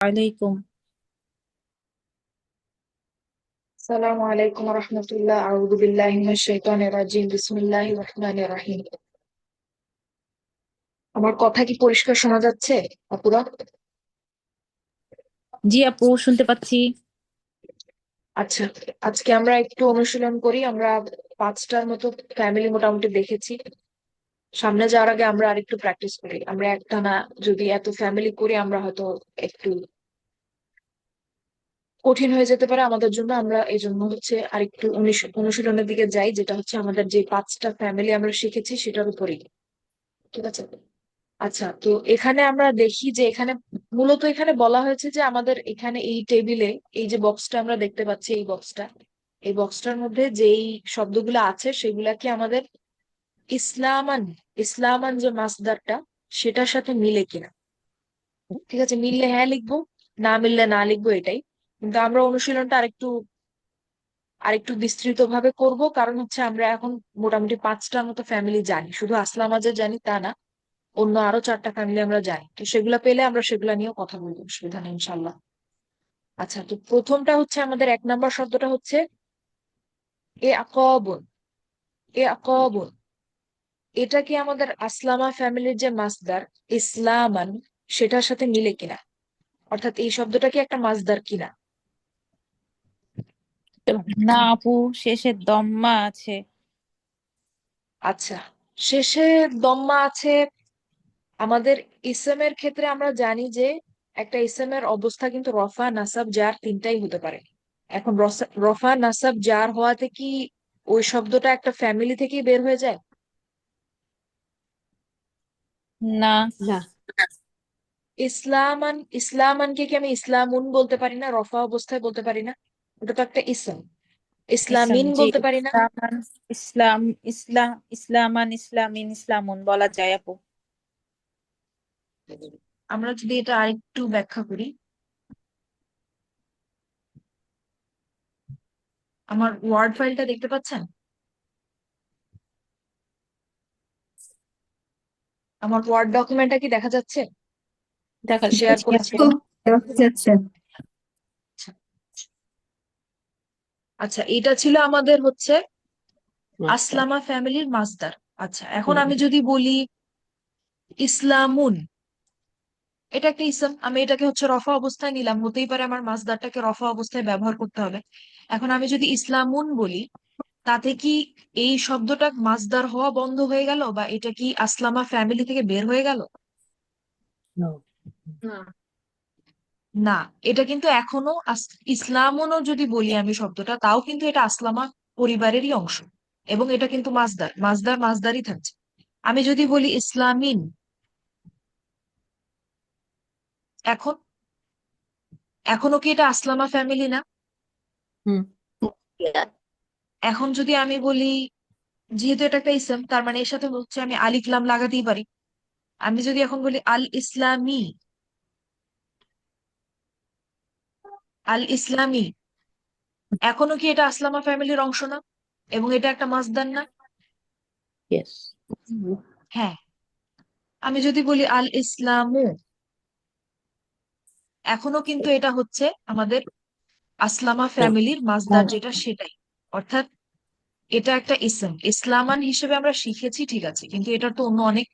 আলাইকুম। আসসালামু আলাইকুম রহমতুল্লাহ। আউযু বিল্লাহি মিনাশ শাইতানির রাজিম। বিসমিল্লাহির রহমানির রহিম। আমার কথা কি পরিষ্কার শোনা যাচ্ছে আপুরা? জি আপু, শুনতে পাচ্ছি। আচ্ছা, আজকে আমরা একটু অনুশীলন করি। আমরা 5টার মতো ফ্যামিলি মোটামুটি দেখেছি। সামনে যাওয়ার আগে আমরা আরেকটু প্র্যাকটিস করি। আমরা একটানা যদি এত ফ্যামিলি করি আমরা হয়তো একটু কঠিন হয়ে যেতে পারে আমাদের জন্য। আমরা এই জন্য হচ্ছে আরেকটু অনুশীলনের দিকে যাই, যেটা হচ্ছে আমাদের যে 5টা ফ্যামিলি আমরা শিখেছি সেটার উপরেই। ঠিক আছে। আচ্ছা, তো এখানে আমরা দেখি যে এখানে মূলত এখানে বলা হয়েছে যে আমাদের এখানে এই টেবিলে এই যে বক্সটা আমরা দেখতে পাচ্ছি, এই বক্সটার মধ্যে যেই শব্দগুলো আছে সেগুলা কি আমাদের ইসলামান ইসলামান যে মাসদারটা সেটার সাথে মিলে কিনা। ঠিক আছে, মিললে হ্যাঁ লিখবো, না মিললে না লিখবো, এটাই। কিন্তু আমরা অনুশীলনটা আরেকটু বিস্তৃত ভাবে করব, কারণ হচ্ছে আমরা এখন মোটামুটি 5টার মতো ফ্যামিলি জানি, শুধু আসলাম যে জানি তা না, অন্য আরো 4টা ফ্যামিলি আমরা জানি। তো সেগুলা পেলে আমরা সেগুলা নিয়েও কথা বলবো, অসুবিধা নেই ইনশাল্লাহ। আচ্ছা, তো প্রথমটা হচ্ছে আমাদের 1 নম্বর শব্দটা হচ্ছে এ আকবন। এ আকবন, এটা কি আমাদের আসলামা ফ্যামিলির যে মাসদার ইসলামান সেটার সাথে মিলে কিনা, অর্থাৎ এই শব্দটা কি একটা মাসদার কিনা। না আপু, শেষে দম্মা আছে। আচ্ছা, শেষে দম্মা আছে। আমাদের ইসমের ক্ষেত্রে আমরা জানি যে একটা ইসমের অবস্থা কিন্তু রফা নাসাব জার তিনটাই হতে পারে। এখন রফা নাসাব জার হওয়াতে কি ওই শব্দটা একটা ফ্যামিলি থেকেই বের হয়ে যায়? না। না। ইসলামানকে কি আমি ইসলামুন বলতে পারি না? রফা অবস্থায় বলতে পারি না? ওটা তো একটা ইসম। ইসলাম, ইসলামিন জি। বলতে পারি না? ইসলামান, ইসলাম, ইসলামান, ইসলামিন, ইসলামুন বলা যায় আপু। আমরা যদি এটা আরেকটু ব্যাখ্যা করি, আমার ওয়ার্ড ফাইলটা দেখতে পাচ্ছেন? আমার ওয়ার্ড ডকুমেন্টটা কি দেখা যাচ্ছে? দেখা শেয়ার যাচ্ছে করেছি। আপু। দেখা যাচ্ছে। আচ্ছা, আচ্ছা, এটা ছিল আমাদের হচ্ছে মাস্টার। আসলামা ফ্যামিলির মাসদার। আচ্ছা, এখন হুম। আমি যদি বলি ইসলামুন, এটা একটা ইসম, আমি এটাকে হচ্ছে রফা অবস্থায় নিলাম, হতেই পারে আমার মাসদারটাকে রফা অবস্থায় ব্যবহার করতে হবে। এখন আমি যদি ইসলামুন বলি, তাতে কি এই শব্দটা মাসদার হওয়া বন্ধ হয়ে গেল, বা এটা কি আসলামা ফ্যামিলি থেকে বের হয়ে গেল? No. না। না, এটা কিন্তু এখনো ইসলামুনও যদি বলি আমি শব্দটা, তাও কিন্তু এটা আসলামা পরিবারেরই অংশ, এবং এটা কিন্তু মাসদারই থাকছে। আমি যদি বলি ইসলামিন, এখন এখনো কি এটা আসলামা ফ্যামিলি না? হুম। এখন যদি আমি বলি, যেহেতু এটা একটা ইসম, তার মানে এর সাথে হচ্ছে আমি আলিফ লাম লাগাতেই পারি। আমি যদি এখন বলি আল ইসলামী, আল ইসলামী, এখনো কি এটা আসলামা ফ্যামিলির অংশ না? এবং এটা একটা মাসদার না? ইয়েস। হ্যাঁ। আমি যদি বলি আল ইসলামু, এখনো কিন্তু এটা হচ্ছে আমাদের আসলামা ফ্যামিলির মাসদার, যেটা সেটাই। অর্থাৎ এটা একটা ইসম, ইসলামান হিসেবে আমরা শিখেছি, ঠিক আছে, কিন্তু এটার তো অন্য অনেক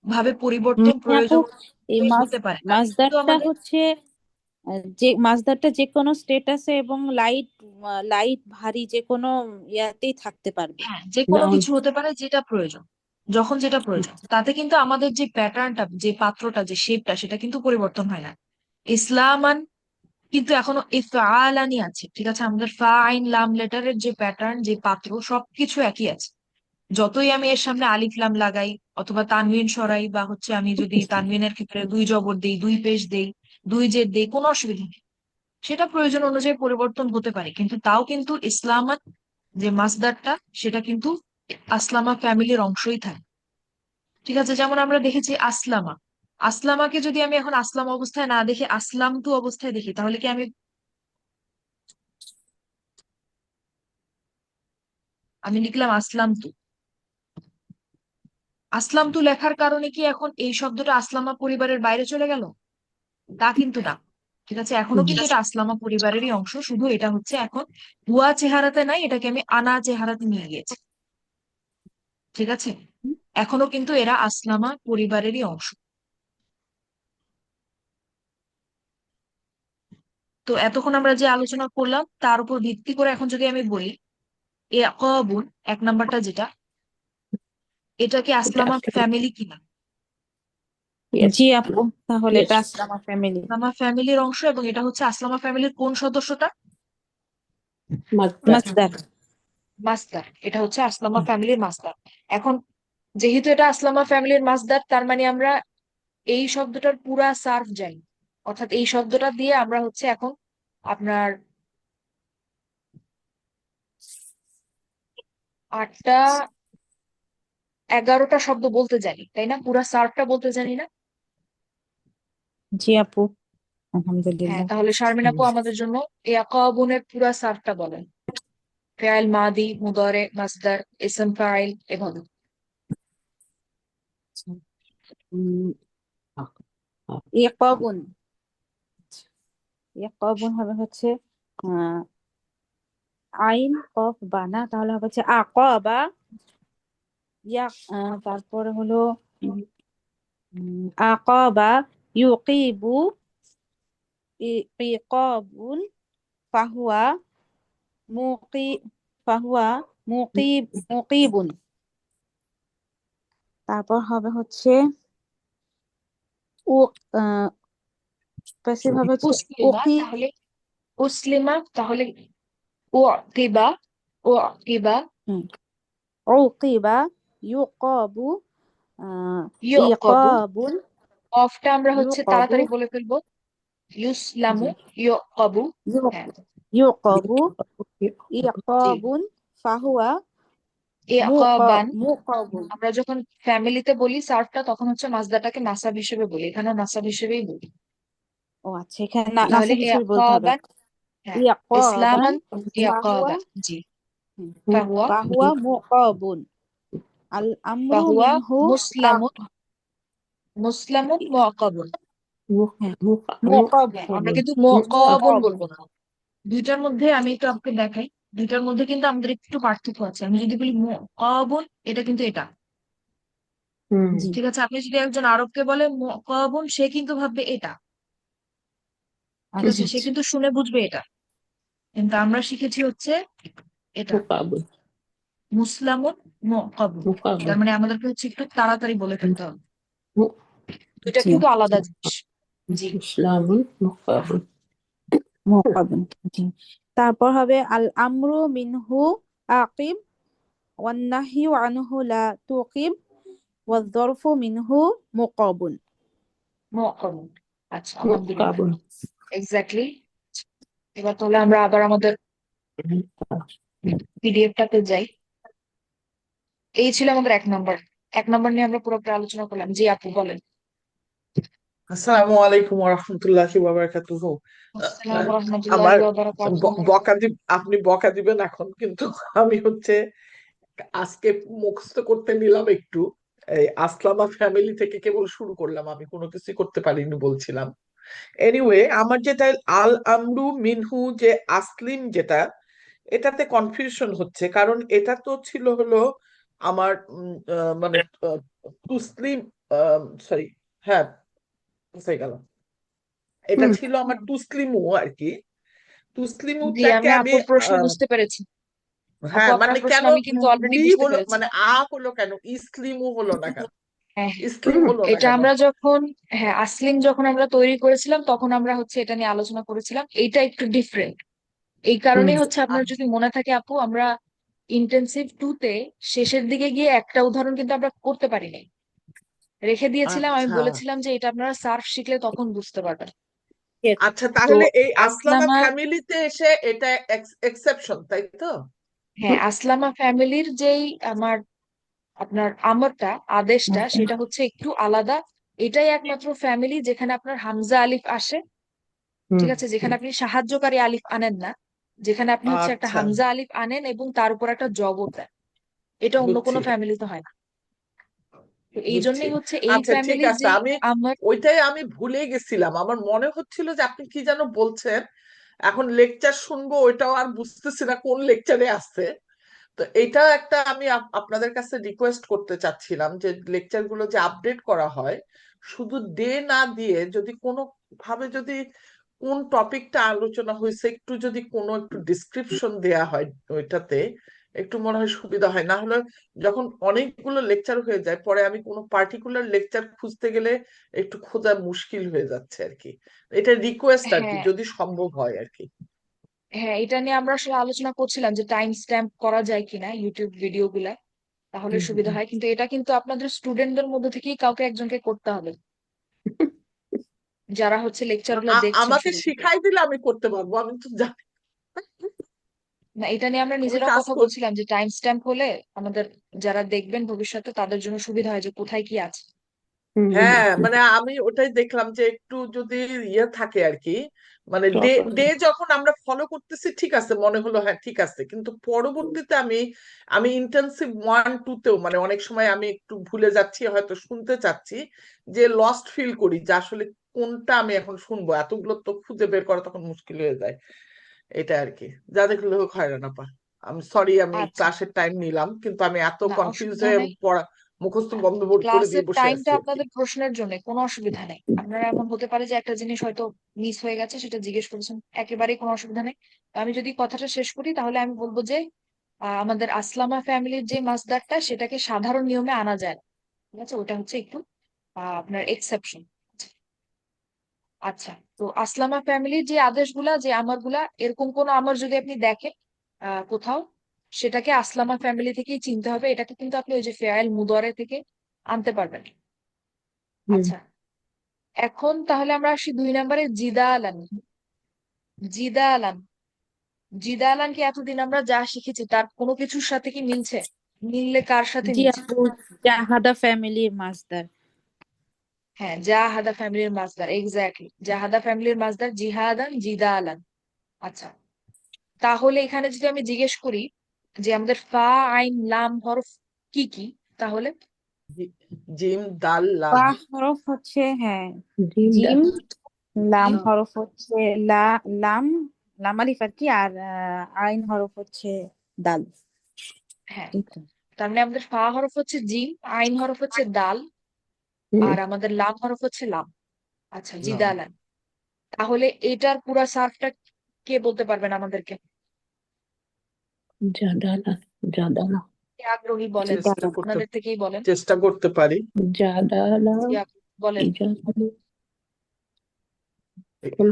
ভাবে পরিবর্তন মানে আপু, প্রয়োজন এই হতে পারে, কিন্তু মাসদারটা আমাদের হচ্ছে যে মাসদারটা যে কোনো স্টেটাসে এবং লাইট লাইট ভারী যে কোনো ইয়াতেই থাকতে পারবে। হ্যাঁ, যে না, কোনো কিছু হতে পারে, যেটা প্রয়োজন, যখন যেটা প্রয়োজন, তাতে কিন্তু আমাদের যে প্যাটার্নটা, যে পাত্রটা, যে শেপটা, সেটা কিন্তু পরিবর্তন হয় না। ইসলামান কিন্তু এখনো ইফআলানি আছে, ঠিক আছে, আমাদের ফা আইন লাম লেটারের যে প্যাটার্ন, যে পাত্র, সবকিছু একই আছে। যতই আমি এর সামনে আলিফ লাম লাগাই অথবা তানবিন সরাই, বা হচ্ছে আমি যদি তানবিনের ক্ষেত্রে 2 জবর দেই, 2 পেশ দেই, 2 জের দেই, কোনো অসুবিধা নেই। সেটা প্রয়োজন অনুযায়ী পরিবর্তন হতে পারে, কিন্তু তাও কিন্তু ইসলামাত যে মাসদারটা, সেটা কিন্তু আসলামা ফ্যামিলির অংশই থাকে। ঠিক আছে, যেমন আমরা দেখেছি আসলামা, আসলামাকে যদি আমি এখন আসলাম অবস্থায় না দেখে আসলাম তু অবস্থায় দেখি, তাহলে কি আমি আমি লিখলাম আসলাম তু। আসলাম তু লেখার কারণে কি এখন এই শব্দটা আসলামা পরিবারের বাইরে চলে গেল? তা কিন্তু না। ঠিক আছে, এখনো কিন্তু এটা আসলামা পরিবারেরই অংশ, শুধু এটা হচ্ছে এখন হুয়া চেহারাতে নাই, এটাকে আমি আনা চেহারাতে নিয়ে গেছি। ঠিক আছে, এখনো কিন্তু এরা আসলামা পরিবারেরই অংশ। তো এতক্ষণ আমরা যে আলোচনা করলাম তার উপর ভিত্তি করে এখন যদি আমি বলি, এ কবুন, এক নাম্বারটা যেটা, এটা কি এটা আসলামা আসলে ফ্যামিলি কিনা? ইয়েস, জি আপু, তাহলে ইয়েস, এটা আসলামা ফ্যামিলি। আসলামা ফ্যামিলির অংশ, এবং এটা হচ্ছে আসলামা ফ্যামিলির কোন সদস্যটা? মাদার, মাসদার। মাস্টার। এটা হচ্ছে আসলামা ফ্যামিলির মাস্টার। এখন যেহেতু এটা আসলামা ফ্যামিলির মাসদার, তার মানে আমরা এই শব্দটার পুরা সার্ফ জানি, অর্থাৎ এই শব্দটা দিয়ে আমরা হচ্ছে এখন আপনার 8টা 11টা শব্দ বলতে জানি, তাই না? পুরা সার্ফটা বলতে জানি না? জি আপু, হ্যাঁ, আলহামদুলিল্লাহ। তাহলে শারমিন আপু আমাদের জন্য ইয়াকাবুনের পুরা সার্ফটা বলেন। ফেয়াল মাদি, মুদারে, মাসদার, ইসম ফাইল, এভাবে। উম, ইকবুন। ইকবুন হবে হচ্ছে আহ আইন কফ বানা, তাহলে হবে হচ্ছে আকবা। তারপরে হলো আকাবা, ইউকিবু, ইকাবুন, ফাহুয়া, মুকি, ফাহুয়া মুকিবুন। তারপর হবে হচ্ছে উ প্যাসিভ হবে হচ্ছে উসলিমা উকি। তাহলে, উসলিমা তাহলে ও কিবা, ও কিবা, হুম, উকিবা, ইউকাবু, আহ ইয়কবু। ইকাবুন, অফটা আমরা হচ্ছে ইউকাবু, তাড়াতাড়ি বলে ফেলবো, জি, ইউসলামু, ইয়কবু। হ্যাঁ, ইউকাবু, জি। ইকাবুন, ফাহুয়া ইয়াকাবান, মুকাবুন। আমরা যখন ফ্যামিলিতে বলি সার্ফটা, তখন হচ্ছে মাসদারটাকে নাসাব হিসেবে বলি, এখানে নাসাব হিসেবেই বলি। ও আচ্ছা, এখানে তাহলে নাসিব হিসেবে বলতে হবে। ইয়াকাবান, হ্যাঁ, ইয়াকাবান, ইসলামান, ফাহুয়া, ইয়াকাবা, জি। হুম, ফাহুয়া, ফাহুয়া মুকাবুন। আল আমরু ফাহুয়া মিনহু মুসলামুন, মুসলামুন মুআকাবুন। হ্যাঁ, হ্যাঁ, মুকাবুন। আমরা কিন্তু মুআকাবুন মুকাবুন। বলবো না। দুইটার মধ্যে আমি একটু আপনাকে দেখাই, দুইটার মধ্যে কিন্তু আমাদের একটু পার্থক্য আছে। আমি যদি বলি মুআকাবুন, এটা কিন্তু এটা। জি, ঠিক আছে, আপনি যদি একজন আরবকে বলে মুআকাবুন, সে কিন্তু ভাববে এটা। ঠিক আচ্ছা আছে, সে আচ্ছা। কিন্তু শুনে বুঝবে এটা। কিন্তু আমরা শিখেছি হচ্ছে এটা, মুকাবুল, মুসলামুন মুআকাবুন। মুকাবুল, তার মানে আমাদেরকে হচ্ছে একটু তাড়াতাড়ি বলে ফেলতে হবে। দুইটা জি, কিন্তু আলাদা জিনিস। জি। ইসলামুল মুকাবুল, মুকাবুন। জি, তারপর হবে আল আমরু মিনহু আকিব, ওয়ান নাহয়ু আনহু লা তুকিব, ওয়াজ যরফু মিনহু মুকাবুন। মুআকাবুন। আচ্ছা, আলহামদুলিল্লাহ, মুকাবুল, এক্স্যাক্টলি। এবার তাহলে আমরা আবার আমাদের পিডিএফটাতে যাই। এই ছিল আমাদের 1 নম্বর। 1 নম্বর নিয়ে আমরা পুরোপুরি আলোচনা করলাম। জি আপু বলেন। আসসালামু আলাইকুম ওরহমতুল্লাহি ওয়াবারাকাতুহু। আসসালামু রহমতুল্লাহি আমার ওয়া বারাকাতুহু। বকা দিব, আপনি বকা দিবেন এখন, কিন্তু আমি হচ্ছে আজকে মুখস্থ করতে নিলাম একটু। এই আসলামা ফ্যামিলি থেকে কেবল শুরু করলাম, আমি কোনো কিছু করতে পারিনি বলছিলাম। এনিওয়ে, আমার যেটা আল আমরু মিনহু যে আসলিম যেটা, এটাতে কনফিউশন হচ্ছে, কারণ এটা তো ছিল হলো আমার মানে তুসলিম, সরি, হ্যাঁ, হয়ে গেল, এটা হুম, ছিল আমার তুসলিমু আর কি। জি, তুসলিমুটাকে আমি আমি আপুর প্রশ্ন আহ, বুঝতে পেরেছি। আপু হ্যাঁ, আপনার মানে প্রশ্ন কেন আমি কিন্তু অলরেডি লি বুঝতে হলো, পেরেছি। মানে হলো কেন, ইসলিমু হলো না কেন, হ্যাঁ, ইসলিম হলো না এটা কেন? আমরা যখন, হ্যাঁ, আসলিম যখন আমরা তৈরি করেছিলাম তখন আমরা হচ্ছে এটা নিয়ে আলোচনা করেছিলাম। এইটা একটু ডিফারেন্ট। এই হুম, কারণেই হচ্ছে আপনার আ- যদি মনে থাকে আপু, আমরা ইন্টেনসিভ 2 তে শেষের দিকে গিয়ে একটা উদাহরণ কিন্তু আমরা করতে পারিনি, রেখে দিয়েছিলাম। আমি আচ্ছা, বলেছিলাম যে এটা আপনারা সার্ফ শিখলে তখন বুঝতে পারবেন। yes। আচ্ছা, তো তাহলে এই আসলামা আসলামা, ফ্যামিলিতে এসে এটা এক্সেপশন, তাই তো? হ্যাঁ, আসলামা ফ্যামিলির যেই আমার আপনার আমরটা, আদেশটা, সেটা হচ্ছে একটু আলাদা। এটাই একমাত্র ফ্যামিলি যেখানে আপনার হামজা আলিফ আসে। ঠিক আছে, যেখানে আপনি সাহায্যকারী আলিফ আনেন না, যেখানে আপনি হচ্ছে একটা আচ্ছা, হামজা আলিফ আনেন এবং তার উপর একটা জবর দেন। এটা অন্য কোনো বুঝছি। ফ্যামিলিতে হয় না। তো এই বুঝছি। জন্যই হচ্ছে এই আচ্ছা, ঠিক ফ্যামিলির আছে, যে আমি আমার ওইটাই আমি ভুলে গেছিলাম। আমার মনে হচ্ছিল যে আপনি কি যেন বলছেন, এখন লেকচার শুনবো ওইটাও আর বুঝতেছি না কোন লেকচারে আছে। তো এটা একটা আমি আপনাদের কাছে রিকোয়েস্ট করতে চাচ্ছিলাম যে লেকচার গুলো যে আপডেট করা হয়, শুধু ডে না দিয়ে যদি কোনো ভাবে যদি কোন টপিকটা আলোচনা হয়েছে একটু যদি কোনো একটু ডিসক্রিপশন দেয়া হয় ওইটাতে, একটু মনে হয় সুবিধা হয়। না হলে যখন অনেকগুলো লেকচার হয়ে যায় পরে আমি কোনো পার্টিকুলার লেকচার খুঁজতে গেলে একটু খোঁজা মুশকিল হয়ে যাচ্ছে আর কি। এটা রিকোয়েস্ট আর কি, হ্যাঁ, যদি সম্ভব হয় আর কি। হ্যাঁ, এটা নিয়ে আমরা আসলে আলোচনা করছিলাম যে টাইম স্ট্যাম্প করা যায় কিনা ইউটিউব ভিডিও গুলা, তাহলে হুম, সুবিধা হুম। হয়। কিন্তু এটা কিন্তু আপনাদের স্টুডেন্টদের মধ্যে থেকেই কাউকে একজনকে করতে হবে, যারা হচ্ছে লেকচার গুলো দেখছেন আমাকে শুরু থেকে। শিখাই দিলে আমি করতে পারবো, আমি তো জানি। না, এটা নিয়ে আমরা আমি নিজেরাও কাজ কথা কর বলছিলাম যে টাইম স্ট্যাম্প হলে আমাদের যারা দেখবেন ভবিষ্যতে তাদের জন্য সুবিধা হয় যে কোথায় কি আছে। হ্যাঁ, মানে আমি ওটাই দেখলাম যে একটু যদি ইয়ে থাকে আর কি, মানে ডে Properly. ডে যখন আমরা ফলো করতেছি ঠিক আছে, মনে হলো হ্যাঁ ঠিক আছে, কিন্তু পরবর্তীতে আমি আমি ইন্টেন্সিভ 1 2 তেও মানে অনেক সময় আমি একটু ভুলে যাচ্ছি, হয়তো শুনতে চাচ্ছি, যে লস্ট ফিল করি যে আসলে কোনটা আমি এখন শুনবো, এতগুলো তো খুঁজে বের করা তখন মুশকিল হয়ে যায়। এটা আর কি, যা দেখলে হোক হয়রান আপা। আমি সরি, আমি আচ্ছা, ক্লাসের টাইম নিলাম, কিন্তু আমি এত না কনফিউজ অসুবিধা হয়ে নেই। পড়া মুখস্থ বন্ধ করে ক্লাসের দিয়ে বসে টাইমটা আছি আর কি। আপনাদের প্রশ্নের জন্য, কোনো অসুবিধা নেই। আপনারা এমন হতে পারে যে একটা জিনিস হয়তো মিস হয়ে গেছে, সেটা জিজ্ঞেস করেছেন, একেবারেই কোনো অসুবিধা নেই। তো আমি যদি কথাটা শেষ করি তাহলে আমি বলবো যে আমাদের আসলামা ফ্যামিলির যে মাসদারটা সেটাকে সাধারণ নিয়মে আনা যায় না, ঠিক আছে? ওটা হচ্ছে একটু আপনার এক্সেপশন। আচ্ছা, তো আসলামা ফ্যামিলির যে আদেশগুলা, যে আমারগুলা, এরকম কোন আমর যদি আপনি দেখেন কোথাও, সেটাকে আসলামা ফ্যামিলি থেকেই চিনতে হবে। এটাকে কিন্তু আপনি ওই যে ফেয়াল মুদরে থেকে আনতে পারবেন। হুম। আচ্ছা, এখন তাহলে আমরা আসি 2 নম্বরে, জিদালান। জিদালান, জিদালান কি এতদিন আমরা যা শিখেছি তার কোনো কিছুর সাথে কি মিলছে? মিললে কার সাথে জি মিলছে? আপু, জাহাদা ফ্যামিলির মাসদার। হ্যাঁ, জাহাদা ফ্যামিলির মাসদার, এক্স্যাক্টলি জাহাদা ফ্যামিলির মাসদার জিহাদান, জিদালান। আচ্ছা, তাহলে এখানে যদি আমি জিজ্ঞেস করি যে আমাদের ফা আইন লাম হরফ কি কি, তাহলে জিম দাল লাম। ফা হরফ হচ্ছে, হ্যাঁ, Dream জিম। that. লাম জিম, হরফ হচ্ছে লাম, লাম আলিফ আর কি, আর আইন হরফ হচ্ছে দাল। হ্যাঁ, এই তো। তার মানে আমাদের ফা হরফ হচ্ছে জিম, আইন হরফ হচ্ছে দাল, হুম। আর আমাদের লাম হরফ হচ্ছে লাম। আচ্ছা, লাম জিদালান। তাহলে এটার পুরা সার্ফটা কে বলতে পারবেন আমাদেরকে? জাদালা, জাদালা, কে আগ্রহী বলেন, চেষ্টা করতে আপনাদের থেকেই বলেন। চেষ্টা করতে পারি। জাদালা, জি আপু, বলেন। ইজাদালা।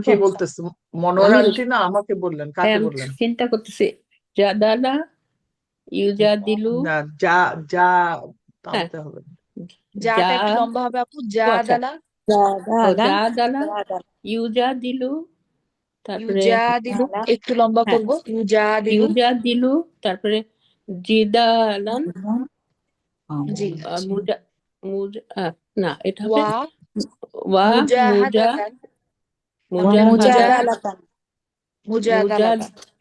কি বলবো? বলতেছে, মনোয়ার আমি আন্টি না আমাকে বললেন, কাকে আমি বললেন? চিন্তা করতেছি। জাদালা, ইউজাদিলু। না, যা যা হ্যাঁ, টানতে হবে। যা, যাটা একটু লম্বা হবে আপু, ও আচ্ছা, জাদালা। ও জাদালা, জাদালা, জাদালা, ইউজাদিলু, তারপরে ইউজাদিলু, জাদালা, একটু লম্বা হ্যাঁ, করব, ইউজাদিলু। ইউজাদিলু, তারপরে জিদালান, জি, মুজা, মুজা, না এটা হবে ওয়া ওয়া, মুজা, মুজাহাদাতান, আমাদের মুজাহাদা, মুজাদালাতান। মুজা, মুজাদালাতান,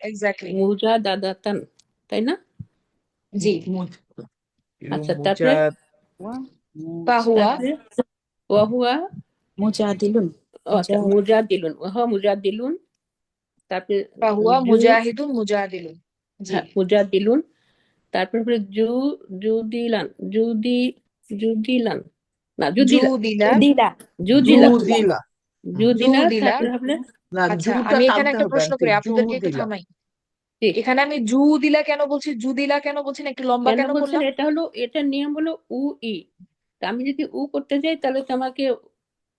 এক্স্যাক্টলি। মুজাদাদাতান, তাই না? জি, আচ্ছা, তারপরে মুজাদ ফাহুয়া, তারপরে ওয়াহুয়া, মুজাদিলুন। ও আচ্ছা, মুজাদিলুন, ওয়াহুয়া মুজাদিলুন, তারপরে ফাহুয়া জু, মুজাহিদুন, মুজাহিদুন। জি, হ্যাঁ মুজাদিলুন, তারপরে জুদিলান, জুদিলান, না জুদিলা, দিলা, জুদিলা, দিলা। জুদিলা। জুদিলা, জুদিলা। তারপরে হবে না, আচ্ছা, জুটা আমি এখানে টানতে একটা হবে প্রশ্ন আন্টি, করি, জু আপনাদেরকে একটু দিলা। থামাই। কি, এখানে আমি জুদিলা কেন বলছি, জুদিলা কেন বলছি না, একটু লম্বা কেন কেন বলছেন? করলাম? এটা হলো, এটার নিয়ম হলো উ ই। তা আমি যদি উ করতে যাই তাহলে তো আমাকে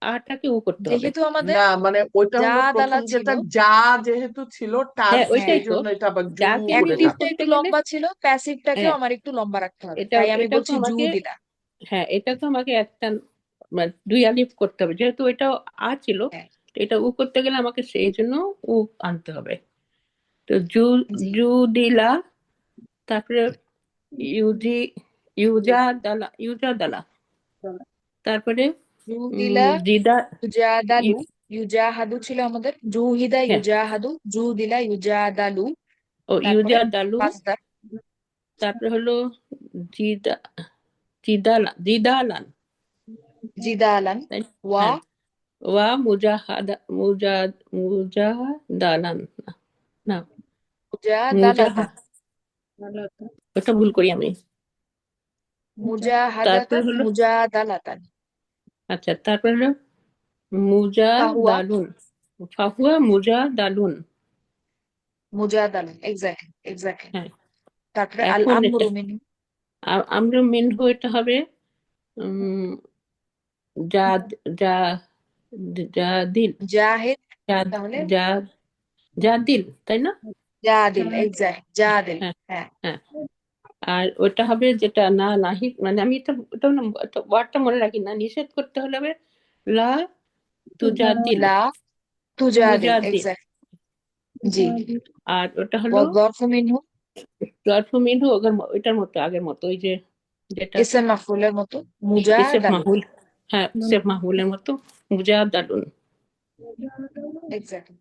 আটাকে উ করতে হবে। যেহেতু আমাদের না মানে ওইটা হলো জাদালা প্রথম ছিল, যেটা যা, যেহেতু ছিল টাচ, হ্যাঁ ওইটাই হ্যাঁ, সেই তো, জন্য এটা আবার জু যাকে আমি করে ই অ্যাক্টিভটা টানছে। করতে একটু গেলে, লম্বা ছিল, প্যাসিভটাকেও হ্যাঁ আমার একটু লম্বা রাখতে হবে, এটা তাই আমি এটাকে বলছি আমাকে, জুদিলা। হ্যাঁ এটাকে আমাকে একটা মানে দুই আলিফ করতে হবে, যেহেতু এটা আ ছিল, হ্যাঁ, এটা উ করতে গেলে আমাকে সেই জন্য উ আনতে হবে। তো জি, জুদিলা, তারপরে ইউজি, ইউজা দালা, তারপরে জুদিলা, জিদা, ইউজাদালু, ইউ- ইউজাহাদু ছিল আমাদের, জুহিদা, হ্যাঁ, ইউজাহাদু, জুদিলা, ইউজাদালু। ও তারপরে ইউজা দালু, মাসদার, তারপরে হলো জিদা, জিদালান, জিদালান তাই ওয়া হ্যাঁ, ওয়া মুজাদালান, না মুজাহা, মুজাদালাতান ওটা ভুল করি আমি। তারপর মুজাহাদাতান হলো, মুজাদালাতান আচ্ছা তারপর হলো ফাহুয়া মুজাদালুন, ফাহুয়া মুজাদালুন। মুজাদালান, এক্স্যাক্টলি এক্স্যাক্টলি। হ্যাঁ, তারপরে আল এখন এটা আমরু মিনহু আমরা মিনহু, এটা হবে উম জাদ জা জাদিল, জাহিদ, জাদ তাহলে জা জাদিল, তাই না? জাদিল, এক্স্যাক্ট জাদিল। হ্যাঁ হ্যাঁ হ্যাঁ। আর ওটা হবে যেটা না নাহি, মানে আমি এটা ওয়ার্ডটা মনে রাখি না, নিষেধ করতে হলে হবে লা তুজাদিল, লা তুজাদিল, তুজাদিল। এক্স্যাক্ট জি। আর ওটা হলো ওয়াযরফু মিনহু জরফু মিনহু, ওইটার মতো, আগের মতো, ওই যে যেটা ইসম মাফউলের মতো ইসেফ মুজাদালুন, মাহুল, হ্যাঁ ইসেফ মাহুলের মতো মুজাদালুন। এক্স্যাক্টলি।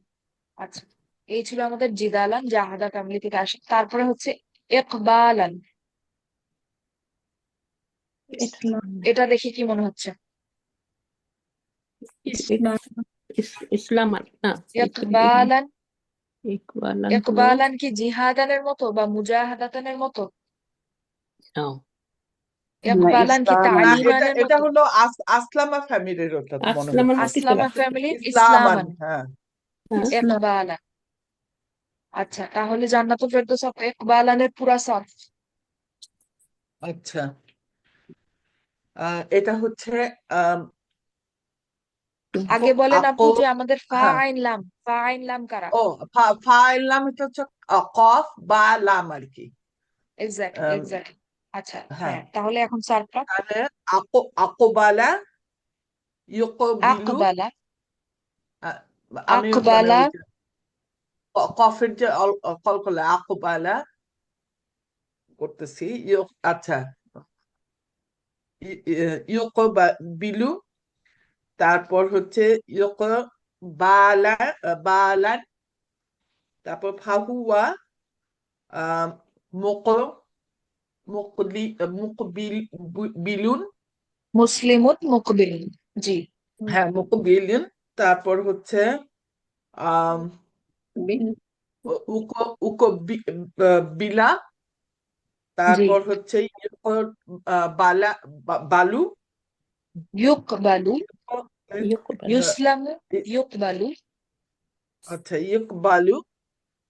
আচ্ছা, এই ছিল আমাদের জিদালান, জাহাদা ফ্যামিলি থেকে আসে। তারপরে হচ্ছে ইকবালান, এটা দেখে কি মনে হচ্ছে? ইসলামান না, ইকবালান, ইকবালান হলো ইকবালান কি জিহাদানের মতো বা মুজাহাদাতানের মতো? ইকবালান কি ইসলাম না, এটা তালিমানের এটা মতো? হলো আসলামা ফ্যামিলির, ওটা মনে আসলামের হচ্ছে মতোই তো আসলামা লাগছে। ফ্যামিলি ইসলামান, ইসলামান, হ্যাঁ। হ্যাঁ, ইকবালান। আচ্ছা, তাহলে জান্নাতুল ফেরদৌস অফ ইকবালানের পুরা সরফ আচ্ছা, এটা হচ্ছে আম, আগে বলেন আকো, আপু, যে আমাদের হ্যাঁ, ফা আইন লাম কারা? ও ফাইল নাম, এটা হচ্ছে কফ বা লাম আর কি। এক্স্যাক্টলি আম, এক্স্যাক্টলি। আচ্ছা হ্যাঁ, হ্যাঁ, তাহলে এখন সারফটা তাহলে আকবালা ইউকবিলু, আকবালা, আহ, আমি মানে আকবালা ওই যে কফের যে কলকলা, আকবালা করতেছি, আচ্ছা, ইউকবিলু, তারপর হচ্ছে বালা, বালান, তারপর ফাহুয়া, আহ মুক মুকলি মুকবিল বিলুন, মুসলিমুন মুকবিলুন, জি। হ্যাঁ মুকবিলুন, তারপর হচ্ছে আহ উক উক বিলা, জি, তারপর হচ্ছে বালা বালু, ইউকবালু, ইকবাল, ইউসলামু, ইউকবালু, আচ্ছা বালু,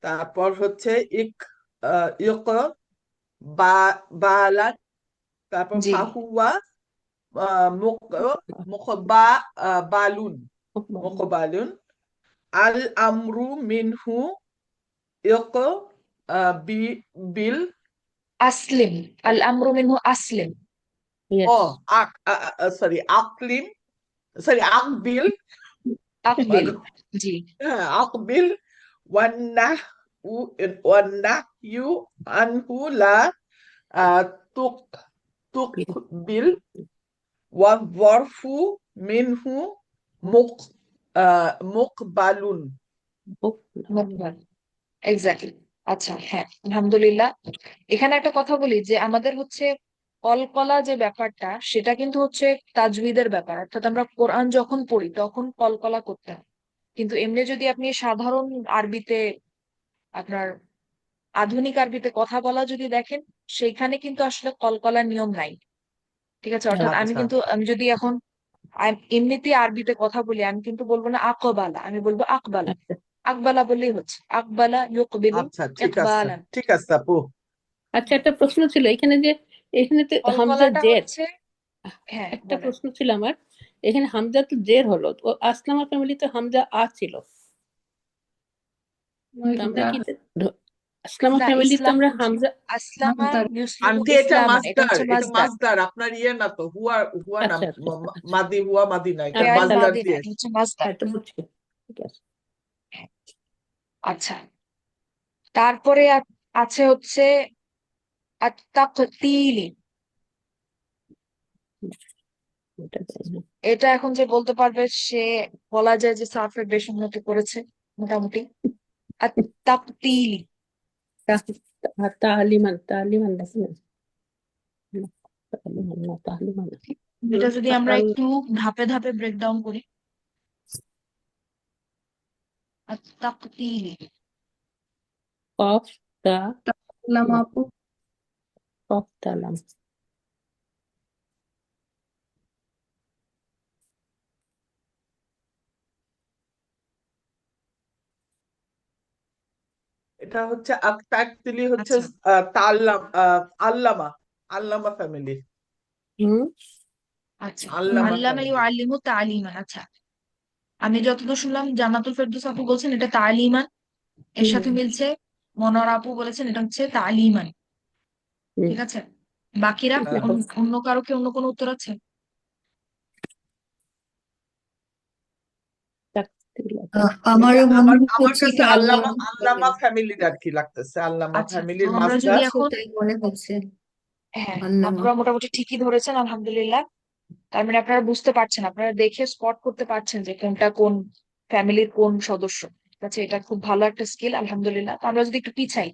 তারপর হচ্ছে ইক বালান, তারপর জি। ফাহুয়া, মুখ মুখ বালুন, মুকবালুন, আল আমরু মিনহু ইক বিল, আসলিম, আল আমরু মিনহু আসলিম, ও ইয়েস, আক সরি আকলিম, সরি আকবিল, আকবিল, জি। হ্যাঁ আকবিল, ওয়ান্নাহ ওয়ান্নাহয়ু আনহু লা তুক তুকবিল, ওয়াযরফু মিনহু মুক মুকবালুন। মুকবাল, এক্স্যাক্টলি। আচ্ছা হ্যাঁ, আলহামদুলিল্লাহ। এখানে একটা কথা বলি, যে আমাদের হচ্ছে কলকলা যে ব্যাপারটা, সেটা কিন্তু হচ্ছে তাজউইদের ব্যাপার, অর্থাৎ আমরা কোরআন যখন পড়ি তখন কলকলা করতে হয়। কিন্তু এমনি যদি আপনি সাধারণ আরবিতে, আপনার আধুনিক আরবিতে কথা বলা যদি দেখেন, সেইখানে কিন্তু আসলে কলকলার নিয়ম নাই। ঠিক আছে, অর্থাৎ আচ্ছা, আমি যদি এখন এমনিতে আরবিতে কথা বলি, আমি কিন্তু বলবো না আকবালা, আমি বলবো আকবালা। আচ্ছা আকবালা বললেই হচ্ছে, আকবালা ইউকবিলু আচ্ছা, ঠিক আছে, ইকবালান। ঠিক আছে আপু। আচ্ছা, একটা প্রশ্ন ছিল এখানে, যে এখানে তো হামজা কলকলাটা জের, হচ্ছে, হ্যাঁ একটা বলেন। প্রশ্ন ছিল আমার, এখানে হামজা তো জের হলো, ও আসলামা ফ্যামিলিতে হামজা ছিল, তো আমরা কি আসলামা না, ফ্যামিলিতে ইসলাম, আমরা হামজা, আসলামা ইউসলিমু আন্টি এটা ইসলামান, এটা মাসদার, হচ্ছে এটা মাসদার, মাসদার, আপনার ইয়ে না তো, হুয়া, হুয়া না, আচ্ছা আচ্ছা আচ্ছা, মাদি, হুয়া মাদি না, এটা ফেয়াল তাহলে মাসদার মাদি না, দিয়ে। এটা হচ্ছে মাসদার। হয়তো বুঝছি, ঠিক আছে। আচ্ছা, তারপরে আছে হচ্ছে আত-তাকতিলি। এটা জানি না। এটা এখন যে বলতে পারবে, সে বলা যায় যে সার্ফের বেশ উন্নতি করেছে মোটামুটি। আত-তাকতিলি, তালিমান, তালিমান দেখি না। তালিমান না তাহলিমান না। এটা যদি আমরা তাল একটু ধাপে ধাপে ব্রেকডাউন করি, তাকতিল, কফ তা লাম লাম আপু। কফ তা লাম। এটা হচ্ছে তাকতিলি হচ্ছে আচ্ছা আল্লামা আল্লামা ফ্যামিলি। হুম আচ্ছা, আল্লামা আল্লামা ফ্যামিলি। ইউআল্লিমু তালিমান। আচ্ছা, আমি যতদূর শুনলাম জান্নাতুল ফেরদৌস আপু বলছেন এটা তালিমান, এর হুম সাথে মিলছে মনোয়ার আপু বলেছেন এটা হচ্ছে তালিমান। হুম ঠিক আছে, বাকিরা হ্যাঁ, দেখো অন্য কারো কি অন্য কোনো উত্তর আছে? তাকতিলা আমারও এটা মনে আমার আমার হচ্ছে কাছে এটা আল্লামা আল্লামা আল্লামা ফ্যামিলির আর কি লাগতেছে, আল্লামা আচ্ছা, তো ফ্যামিলির আমরা আমার যদি মাস্টার। কাছেও এখন, তাই মনে হচ্ছে হ্যাঁ, আল্লামা। আপনারা মোটামুটি ঠিকই ধরেছেন আলহামদুলিল্লাহ। তার মানে আপনারা বুঝতে পারছেন, আপনারা দেখে স্পট করতে পারছেন যে কোনটা কোন ফ্যামিলির কোন সদস্য। ঠিক আছে, এটা খুব ভালো একটা স্কিল আলহামদুলিল্লাহ। তো আমরা যদি একটু পিছাই,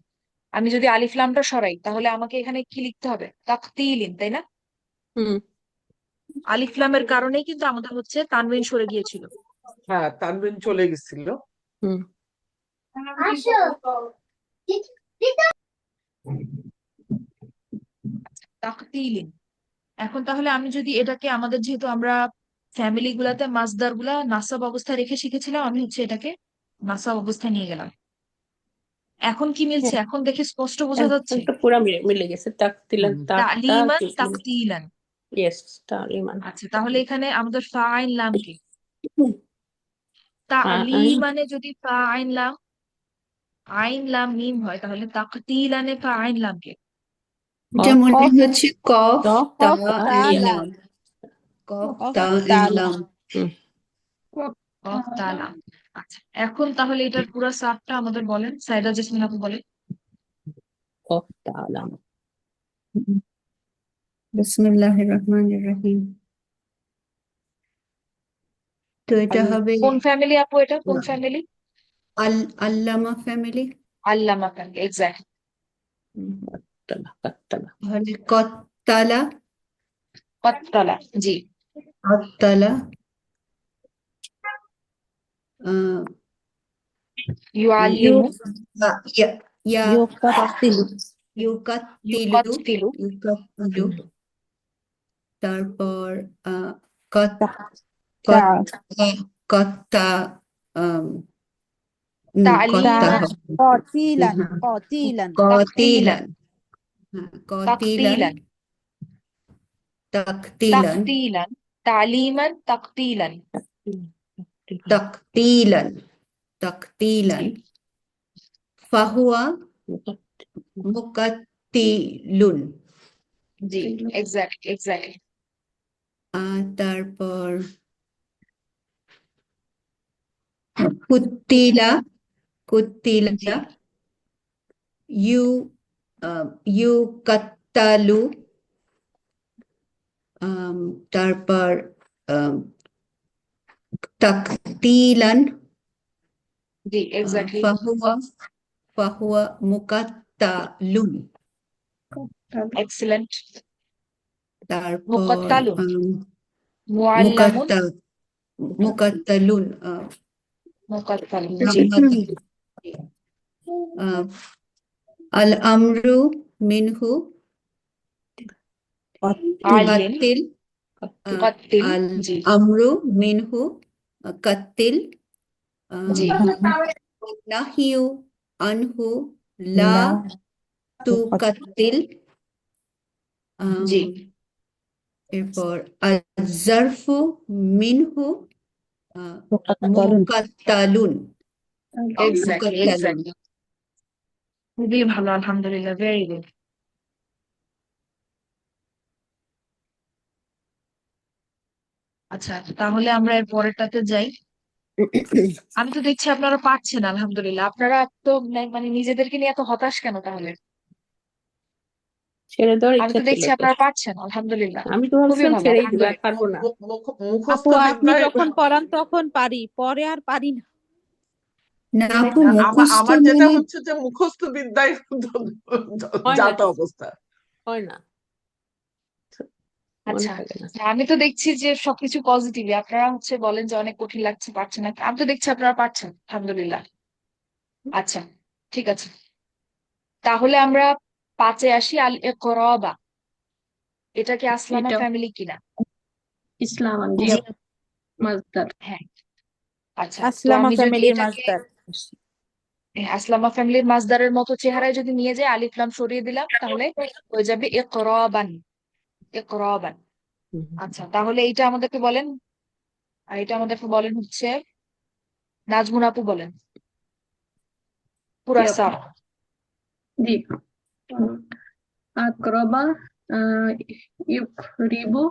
আমি যদি আলিফ লামটা সরাই, তাহলে আমাকে এখানে কি লিখতে হবে? তাকতিলিন, তাই না? হুম আলিফ লামের কারণেই কিন্তু আমাদের হচ্ছে তানবিন সরে গিয়েছিল। হ্যাঁ, তানবিন চলে গেছিল। হুম তাকতিলিন। এখন তাহলে আমি যদি এটাকে, আমাদের যেহেতু আমরা ফ্যামিলি গুলাতে মাসদার গুলা নাসাব অবস্থায় রেখে শিখেছিলাম, আমি হচ্ছে এটাকে নাসাব অবস্থায় নিয়ে গেলাম। এখন কি মিলছে? হ্যাঁ, এখন দেখে স্পষ্ট বোঝা যাচ্ছে। এখন তো পুরা মিলে গেছে। তাকতিলান তাক তালিমান তাকতিলান। ইয়েস তালিমান। আচ্ছা, তাহলে এখানে আমাদের ফা আইন লাম কি? হুম, আইন তালিমানে যদি ফা আইন লাম, আইন লাম মিম হয়, তাহলে তাকতিলানে ফা আইন লাম কে? এটা মনে কফ হচ্ছে কফ তা কফ তা ইয়া লাম। লাম। কফ কফ তা তা লাম। লাম। হুম কফ তা লাম। আচ্ছা, এখন তাহলে এটার পুরো সাফটা আমাদের বলেন, সাইদা জেসমিন আপু বলেন। কফ তালাম। বিসমিল্লাহির রহমানির রহিম। তো এটা হবে কোন ফ্যামিলি আপু? এটা কোন ফ্যামিলি? আল্লামা ফ্যামিলি। আল্লামা ফ্যামিলি, এক্স্যাক্ট। কাত্তালা কাত্তালা। তাহলে কত্তালা, কত্তলা, জি। কত্তালা, আহ, ইউ ইউআল্লিমু, ইয়া ইয়া ইউকাত্তিলু। ইউকাত্তিলু, ইউকাত্তিলু, ইউকাত্তিলু। তারপর কত তা কত কত্তা, আম, কত্তা তালিমান, হবে। কতিলান হ্যাঁ, কতিলান তাকতিলান, কতিলান। হ্যাঁ, কতিলান, তাকতিলান, তাকতিলান, তাকতিলান, তালিমান, তাকতিলান। তাকতিলান, জি, তাকতিলান। ফাহুয়া মুকাত্তিলুন। জি, এক্স্যাক্ট এক্স্যাক্ট। তারপর কুত্তিলা, জি, কুত্তিলা, ইউ ইউ কাত্তালু। তারপর আম, তাকতিলান। জি, এক্স্যাক্টলি। ফাহুয়া ফাহুয়া মুকাত্তালুন। এক্সিলেন্ট। তারপর মুকাত্তালুন, মুআল্লামুন, মুকাত্তা মুকাত্তালুন, মুকাত্তালুন, জি। আল আমরু মিনহু আলিম, কাত্তিল। কাত্তিল, আল জি, আমরু মিনহু কাত্তিল। জি, নাহিউ আনহু লা লা তুকাত্তিল। জি, এরপর আজ-জারফু মিনহু মুকাত্তালুন। মুকাত্তালুন, এক্স্যাক্টলি মুকাত্তালুন। এক্স্যাক্টলি। খুবই ভালো আলহামদুলিল্লাহ, ভেরি গুড। আচ্ছা, তাহলে আমরা এর পরেরটাতে যাই। আমি তো দেখছি আপনারা পারছেন আলহামদুলিল্লাহ। আপনারা এত মানে নিজেদেরকে নিয়ে এত হতাশ কেন তাহলে? ছেড়ে দেওয়ার আমি ইচ্ছা তো ছিল দেখছি তোর। আপনারা পারছেন আলহামদুলিল্লাহ। আমি তো খুবই ভাবছিলাম ভালো ছেড়েই দিব, আর আলহামদুলিল্লাহ। পারবো না। আপু মুখস্থ আপনি বিদ্যায় যখন পড়ান তখন পারি, পরে আর পারি না। না আপু, আমার মুখস্থ আমার যেটা মানে হচ্ছে যে মুখস্থ বিদ্যায় হয় না, যাতা অবস্থা। হয় না। মনে আচ্ছা, থাকে না। আমি তো দেখছি যে সবকিছু পজিটিভই, আপনারা হচ্ছে বলেন যে অনেক কঠিন লাগছে, পারছেন না, আমি তো দেখছি আপনারা পারছেন আলহামদুলিল্লাহ। আচ্ছা, ঠিক আছে, তাহলে আমরা 5-এ আসি। আল ইকরাবা, এটা কি আসলামা এটা ফ্যামিলি কিনা? ইসলাম জি জি, মাসদার। হ্যাঁ। আচ্ছা, তো আসলামা আমি যদি ফ্যামিলির এটাকে মাসদার। আসলামা ফ্যামিলির মাসদারের মতো চেহারায় যদি নিয়ে যাই, আলিফ লাম সরিয়ে দিলাম, তাহলে হয়ে যাবে ইকরাবান। ইকরাবান। আচ্ছা, তাহলে এইটা আমাদেরকে বলেন, আর এটা আমাদেরকে বলেন হচ্ছে নাজমুন আপু বলেন পুরা জি আপু। সার। জি আকরবা ইউকরিবু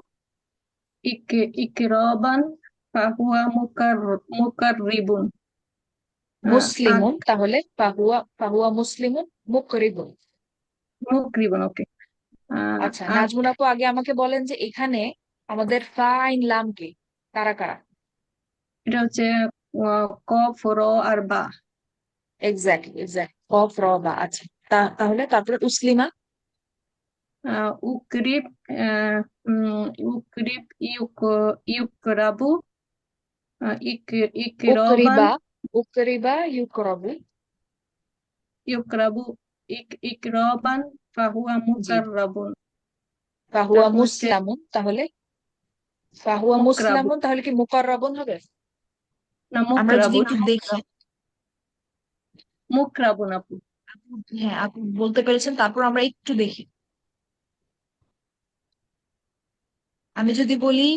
ইকরাবান ফাহুয়া মুকাররিবুন। মুসলিমুন, তাহলে ফাহুয়া ফাহুয়া মুসলিমুন মুকরিবুন। মুকরিবুন ওকে। আচ্ছা, নাজমুন আপু আগে আমাকে বলেন যে এখানে আমাদের ফাইন লাম কে, কারা কারা? এটা হচ্ছে কফ র আর বা। এক্স্যাক্টলি, এক্স্যাক্ট, কফ র বা। আচ্ছা, তাহলে তারপরে উসলিমা। উকরিব উকরিব ইউকরাবু ইকরাবান উকরিবা, উকরিবা ইউকরাবু। ইউকরাবু ইকরাবান ফাহুয়া জি, মুকাররাবুন। ফাহুয়া তারপর হচ্ছে মুসলামুন, তাহলে ফাহুয়া মুকরাবুন, মুসলামুন তাহলে কি মুকাররাবুন হবে? না আমরা যদি মুকরাবুন, একটু দেখি। মুকরাবুন আপু। হ্যাঁ, আপনি বলতে পেরেছেন, তারপর আমরা একটু দেখি। আমি যদি বলি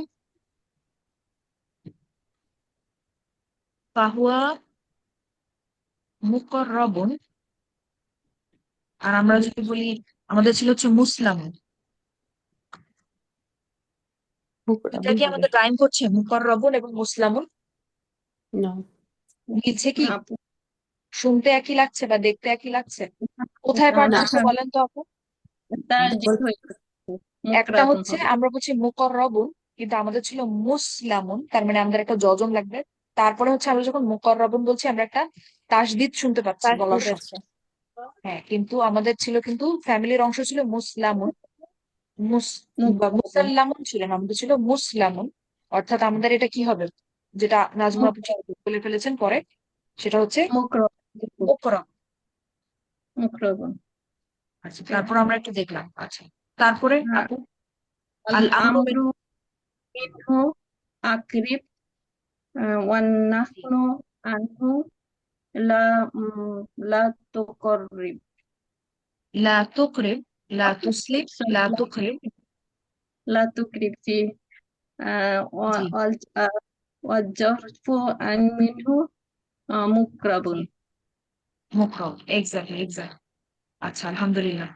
ফাহুয়া মুকাররাবুন, আর আমরা যদি বলি আমাদের ছিল হচ্ছে মুসলামুন, এটা মুকরাবুন কি হবে আমাদের রাইম করছে? মুকাররাবুন এবং মুসলামুন না। মিলছে কি? না আপু, শুনতে একই লাগছে বা দেখতে একই লাগছে? কোথায় না পার্থক্য বলেন তো আপু? তাসদীদ হয়ে গেছে। একটা মুকরাবুন হচ্ছে হবে। আমরা বলছি মুকাররাবুন, কিন্তু আমাদের ছিল মুসলামুন, তার মানে আমাদের একটা যজম লাগবে। তারপরে হচ্ছে আমরা যখন মুকাররাবুন বলছি, আমরা একটা তাসদিদ শুনতে পাচ্ছি বলার তাসদীদ সময়। আছে। হ্যাঁ, কিন্তু আমাদের ছিল কিন্তু ফ্যামিলির অংশ ছিল মুসলামুন, মুস বা মুকরাবুন মুসাল্লামুন ছিল না, আমাদের ছিল মুসলামুন। অর্থাৎ আমাদের এটা কি হবে, যেটা নাজমুল আপু ঠিক বলে ফেলেছেন পরে, সেটা হচ্ছে মুকরাবুন মুকরম। মুকরাবুন। আচ্ছা, তারপর আমরা একটু দেখলাম। আচ্ছা, তারপরে হ্যাঁ, আপু আল আল আমরু আমরু মিনহু আকরিব ওয়ান নাহনু আনহু লা লা তুকরিব। লা তুকরিব, লা তুসলিম, লা তুকরিব। لا تكرب فيه জি, والجرف عن منه مقرب. জি, মুকরম, এক্স্যাক্টলি, এক্স্যাক্ট। আচ্ছা, আলহামদুলিল্লাহ।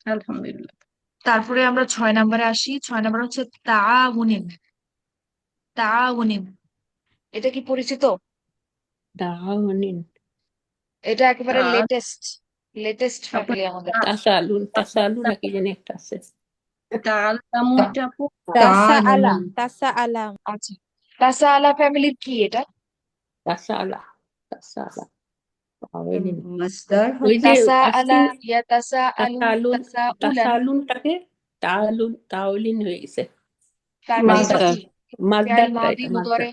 الحمد لله. তারপরে আমরা 6 নম্বরে আসি। 6 নম্বর হচ্ছে তাআউনিন। তাআউনিন, এটা কি পরিচিত? تعاون এটা একেবারে تعال লেটেস্ট, লেটেস্ট আপনার ফ্যামিলি আমাদের। তাসালুন তাসালুন নাকি জানি একটা আছে। তা তাআল্লামু এটা আপু। তাসাআলা, তাআলামুন তাসাআলা। আচ্ছা, তাসাআলা ফ্যামিলির কি এটা? তাসালা তাসালা তাওয়াইলিন। মাসদার ওই হবে যে তাসাআলা, আসিন ইয়াতাসাআলুন, তাসালুন তাসাউলান, তাসালুনটাকে তাআলুন তাওয়াইলিন হয়ে গেছে। তার মানে এটা মাসদার কি? ফেল মাজদারটা মাদি এটা মুদরে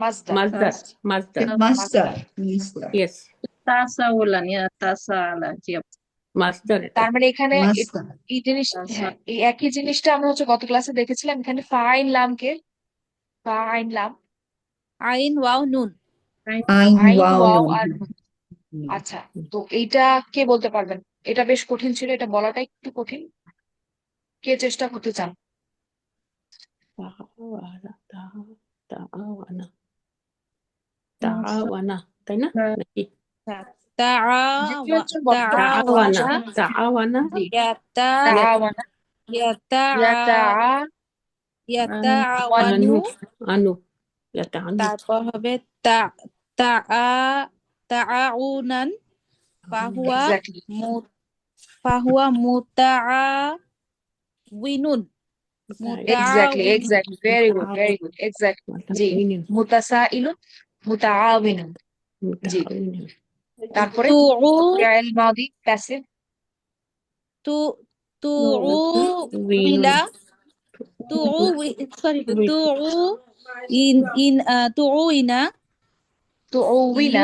মাজদার মাজদার। মাজদার মাজদার মাসদার মাজদার। মাসদার ইয়েস তাসাউলান ইয়া তাসাআলা জি মাজদার এটা। তার মানে এখানে মাসদার এই জিনিস, তাসা হ্যাঁ, এই একই জিনিসটা আমরা হচ্ছে গত ক্লাসে দেখেছিলাম। এখানে ফাইন লামকে, ফাইন লাম, আইন ওয়াও নুন। আইন আইন ওয়াও ওয়াও নুন আর নুন। আচ্ছা, তো এইটা কে বলতে পারবেন? এটা বেশ কঠিন ছিল, এটা বলাটা একটু কঠিন। কে চেষ্টা করতে চান? তাওয়ালা তাওয়ানা তাআওয়ানা তাই না নাকি? যে কেউ একজন বলেন তো। তাআওয়ানা আচ্ছা, তাআওয়ানা জি, ইয়াতা তাআওয়ানা, ইয়াতা ইয়াতাআওয়ানু। আনু আনু ইয়াতাআনু তারপর হবে তা তা তাআউনান। ফাহুয়া এক্স্যাক্টলি, ফাহুয়া মুতাআউইনুন। এক্স্যাক্টলি, মুতাআউইনুন। Exactly, very good, very good, exact. জি, মুতাসাইলুন, মুতাআউবিনুন। জি, তারপরে তুউ ফিআইল মাদি প্যাসিভ। তু তুউইলা তুউই সরি তুউইনা তো ওউইনা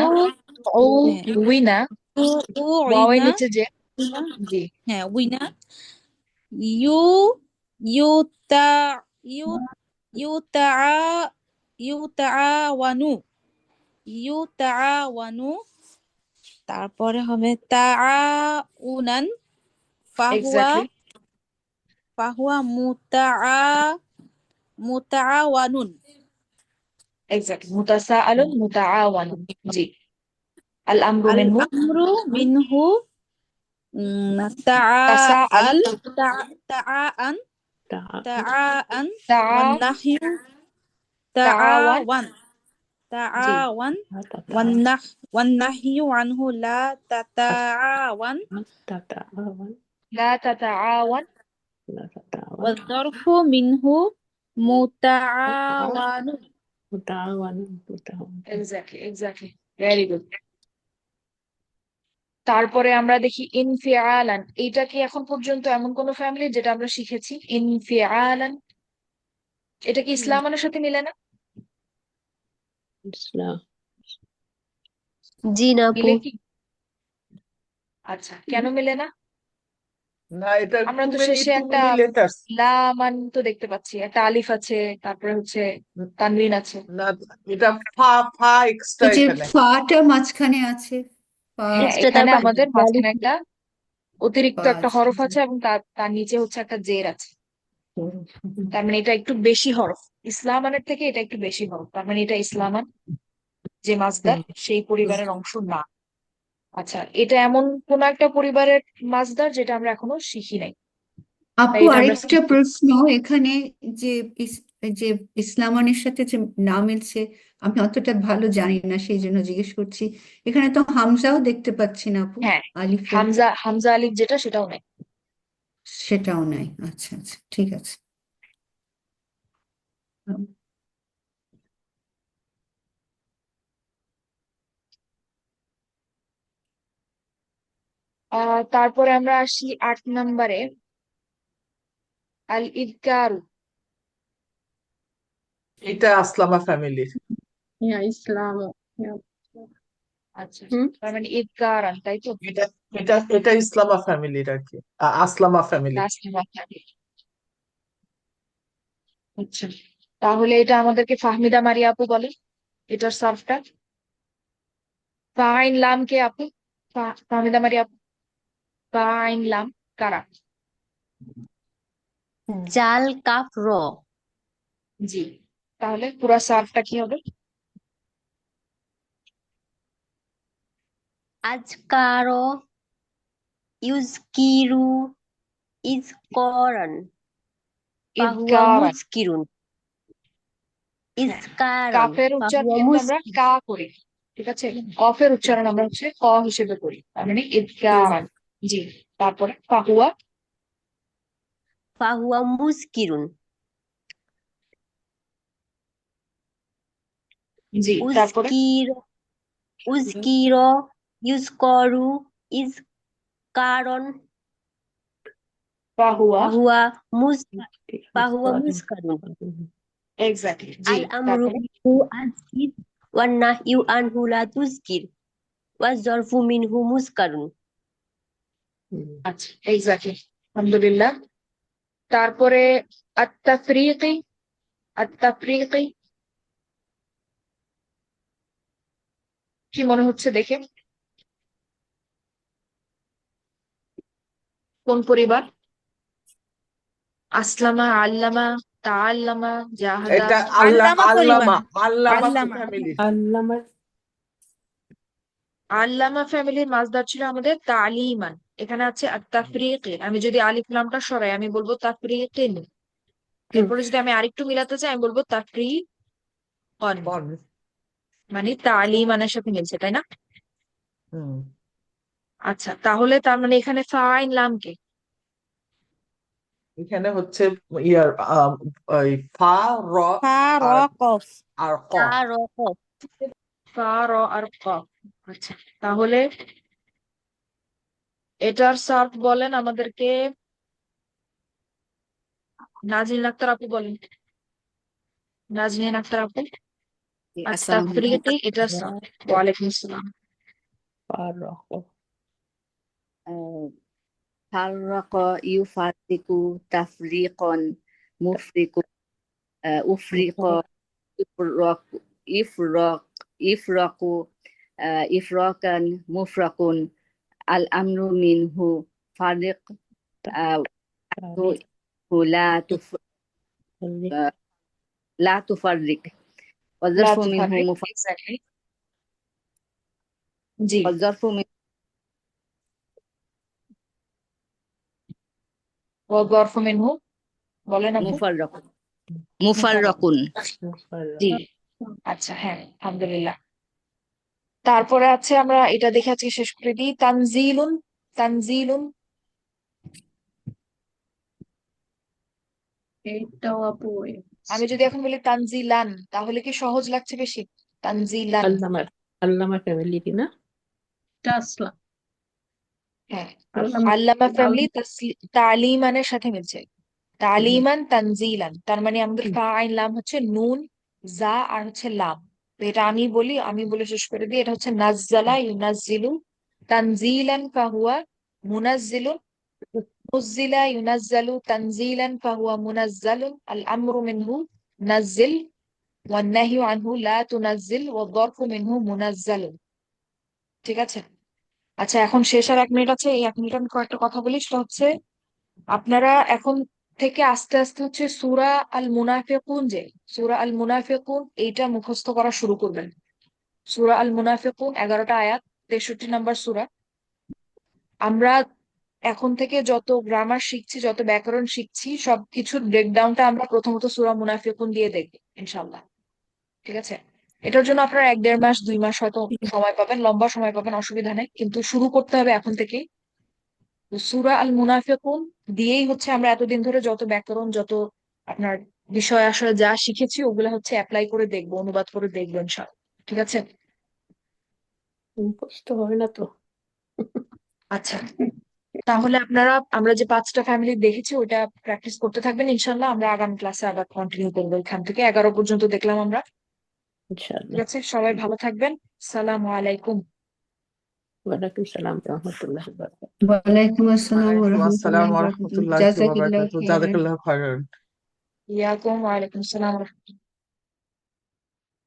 ইউ হ্যাঁ ওউইনা ওয়াওয়ের তুউইনা নিচে যে জি হ্যাঁ উইনা ইউ ইউতা ইউ ইউতা ইউতাআওয়ানু ইউতাআওয়ানু তারপরে হবে তাআউনান ফাহুয়া এক্স্যাক্টলি ফাহুয়া মুতাআওয়ানুন এক্স্যাক্টলি মুতাসাআলুন মুতাআওয়ানুন জি আল আমরু আল মিনহু আমরু মিনহু তাসাআল তাআআন তা- তাআআন তাআ ওয়ান নাহয়ু তাআওয়ান তাআওয়ান জি তাআওয়ান তা- ওয়ান নাহয়ু আনহু লা তাতাআওয়ান তাতাআওয়ান, লা তাতাআওয়ান লা তাতাআওয়ান, والظرف منه متعاون মুতাআওয়ান। এক্স্যাক্টলি ভেরি গুড তারপরে আমরা দেখি ইনফিআলান এইটা কি এখন পর্যন্ত এমন কোন ফ্যামিলি যেটা আমরা শিখেছি ইনফিআলান এটা কি ইসলামানের সাথে মিলে না ইসলাম জি না আপু মিলে কি আচ্ছা কেন মিলে না না, এটা আমরা টু তো মেনি শেষে টু একটা মেনি লেটার্স। লামান তো দেখতে পাচ্ছি একটা আলিফ আছে তারপরে হচ্ছে তানবিন আছে না, এটা ফা ফা তো এক্সট্রা যে এখানে। ফাটা মাঝখানে আছে, ফা হ্যাঁ এক্সট্রা এখানে তারপর আমাদের মাঝখানে একটা অতিরিক্ত ফা একটা আছে। হরফ আছে এবং তার তার নিচে হচ্ছে একটা জের আছে তার মানে এটা একটু বেশি হরফ ইসলামানের থেকে এটা একটু বেশি হরফ তার মানে এটা ইসলামান যে মাসদার সেই পরিবারের অংশ না আচ্ছা এটা এমন কোন একটা পরিবারের মাসদার যেটা আমরা এখনো শিখি নাই তাই আপু এটা আমরা আরেকটা প্রশ্ন এখানে, যে যে ইসলামানের সাথে যে না মিলছে, আমি অতটা ভালো জানি না সেই জন্য জিজ্ঞেস করছি। এখানে তো হামজাও দেখতে পাচ্ছি না আপু, হ্যাঁ আলিফের হামজা হামজা আলিফ যেটা সেটাও নেই সেটাও নাই। আচ্ছা আচ্ছা, ঠিক আছে। তারপরে আমরা আসি 8 নম্বরে আল ইদকারু এটা আসলামা ফ্যামিলির। ইয়া ইসলাম ইয়া আচ্ছা হুম তার মানে ইদকারান তাই তো এটা এটা ইসলামা ফ্যামিলির আর কি, আসলামা ফ্যামিলি। আচ্ছা তাহলে এটা আমাদেরকে ফাহমিদা মারিয়া আপু বলে এটার সার্ফটা ফাইন লাম কে আপু ফাহমিদা মারিয়া আপু ফাইন লাম কারা জাল কাফ র জি তাহলে পুরা সার্ফটা কি হবে আজকার ইউজকিরু ইজকরান ফাহুয়া ইদকারান মুজকিরুন হ্যাঁ ইজকারান কাফের উচ্চারণ ফাহুয়া কিন্তু আমরা মুজকির কা করি ঠিক আছে কফের উচ্চারণ আমরা হচ্ছে ক হিসেবে করি তার মানে ইদকারান জি তারপরে ফাহুয়া ফাহুয়া মুজকিরুন জি তারপরে উজকির উজকির ইউজকরু ইজকারন ফাহুয়া ফাহুয়া মুজ ফাহুয়া মুজকারুন এক্স্যাক্টলি জি আল আমরু তারপরে মিনহু আজকির ওয়ান নাহয়ু আনহু লা তুজকির ওয়াজ জরফু মিনহু মুজকারুন আচ্ছা এক্স্যাক্টলি আলহামদুলিল্লাহ তারপরে আত্তাফরিকি আত্তাফরিকি কি মনে হচ্ছে দেখে কোন পরিবার আসলামা আল্লামা তাআল্লামা জাহাদা এটা আল্লাহ আল্লামা পরিবার আল্লামা আল্লামা ফ্যামিলির। আল্লামা আল্লামা ফ্যামিলির মাসদার ছিল আমাদের তালিমান এখানে আছে আত্তাফরিকি আমি যদি আলিফ লামটা সরাই আমি বলবো তাফরিকিন এরপরে যদি আমি আরেকটু মিলাতে চাই আমি বলবো তাফরিকন বল। মানে তালিমানের সাথে মিলছে তাই না হুম। আচ্ছা তাহলে তার মানে এখানে ফাইন লাম কে এখানে হচ্ছে ইয়ার ওই ফা র ফা র আর কফ আর ক। তা র ক ফা র আর কফ আচ্ছা তাহলে এটার সার্ফ বলেন আমাদেরকে নাজনীন আক্তার আপু বলেন। নাজনীন আক্তার আপু। জি, আর আসসালামু আলাইকুম। তাফরিটি এটা ওয়ালাইকুম আসসালাম। فرق আহ, ফাররাক ইউফারিকু তাফরিকন মুফরিকু উফরিক ইফরক ইফরক ইফরাকু ইফরাকান মুফরাকুন আল আমরু মিনহু ফারিক লা তুফ লা তুফারিক লা والظرف منه তুফাররিক مفرد এক্স্যাক্টলি। জি, والظرف منه ওয়াযরফু মিনহু বলেন আপু। مفرق মুফাররাক। مفرق জি, مفرق আচ্ছা, হ্যাঁ, আলহামদুলিল্লাহ। তারপরে আছে আমরা এটা দেখে আজকে শেষ করে দিই। তানজিলুন। তানজিলুন। এইটাও আপু আমি যদি এখন বলি তানজিলান তাহলে কি সহজ লাগছে বেশি? তানজিলান। علم علم فاميلي دي না আসলাম হ্যাঁ, আল্লাহ আল্লামা ফ্যামিলি তালিমানের সাথে মিলছে। হুম, তালিমান তানজিলান, তার মানে আমাদের হুম, ফা আইন লাম হচ্ছে নুন, জা আর হচ্ছে লাম। তো এটা আমি বলে শেষ করে দিই। এটা হচ্ছে নাজ্জালা ইউনাজ্জিলু তানজিলান ফাহুয়া মুনাজ্জিলুন, নুজ্জিলা ইউনাজ্জালু তানজিলান ফাহুয়া মুনাজ্জালুন, আল আমরু মিনহু নাজ্জিল ওয়ান নাহয়ু আনহু লা তুনাজ্জিল ওয়াদ-দারফু মিনহু মুনাজ্জালুন। ঠিক আছে? আচ্ছা, এখন শেষ আর 1 মিনিট আছে। এই 1 মিনিট আমি কয়েকটা কথা বলি। সেটা হচ্ছে আপনারা এখন থেকে আস্তে আস্তে হচ্ছে সূরা আল মুনাফিকুন এইটা মুখস্থ করা শুরু করবেন। সূরা আল মুনাফিকুন 11টা আয়াত, 63 নম্বর সূরা। আমরা এখন থেকে যত গ্রামার শিখছি, যত ব্যাকরণ শিখছি, সবকিছুর ব্রেকডাউনটা আমরা প্রথমত সূরা মুনাফিকুন দিয়ে দেখবো ইনশাল্লাহ। ঠিক আছে? এটার জন্য আপনারা 1-1.5 মাস 2 মাস হয়তো সময় পাবেন, লম্বা সময় পাবেন, অসুবিধা নেই, কিন্তু শুরু করতে হবে এখন থেকেই। তো সূরা আল মুনাফিকুন দিয়েই হচ্ছে আমরা এতদিন ধরে যত ব্যাকরণ, যত আপনার বিষয় আশয় যা শিখেছি ওগুলো হচ্ছে অ্যাপ্লাই করে দেখবো, অনুবাদ করে দেখবো ইনশাআল্লাহ। ঠিক আছে? মুখস্থ হবে না তো। আচ্ছা, তাহলে আমরা যে 5টা ফ্যামিলি দেখেছি ওটা প্র্যাকটিস করতে থাকবেন ইনশাআল্লাহ। আমরা আগামী ক্লাসে আবার কন্টিনিউ করবো এখান থেকে। 11 পর্যন্ত দেখলাম আমরা। ঠিক ইনশাআল্লাহ। আছে, সবাই ভালো থাকবেন। আসসালামু আলাইকুম। ওয়ালাইকুম সালাম রহমতুল্লাহ বারাকাতুহু। ওয়ালাইকুম আসসালাম ওয়া ওয়ালাইকুম আসসালাম রাহমাতুল্লাহি ওয়া ওয়া বারাকাতুহু রাহমাতুল্লাহি ওয়া জাযাকিল্লাহু বারাকাতুহু। খাইরান জাযাকাল্লাহু খায়রান। ইয়াকুম ওয়া আলাইকুম আসসালাম।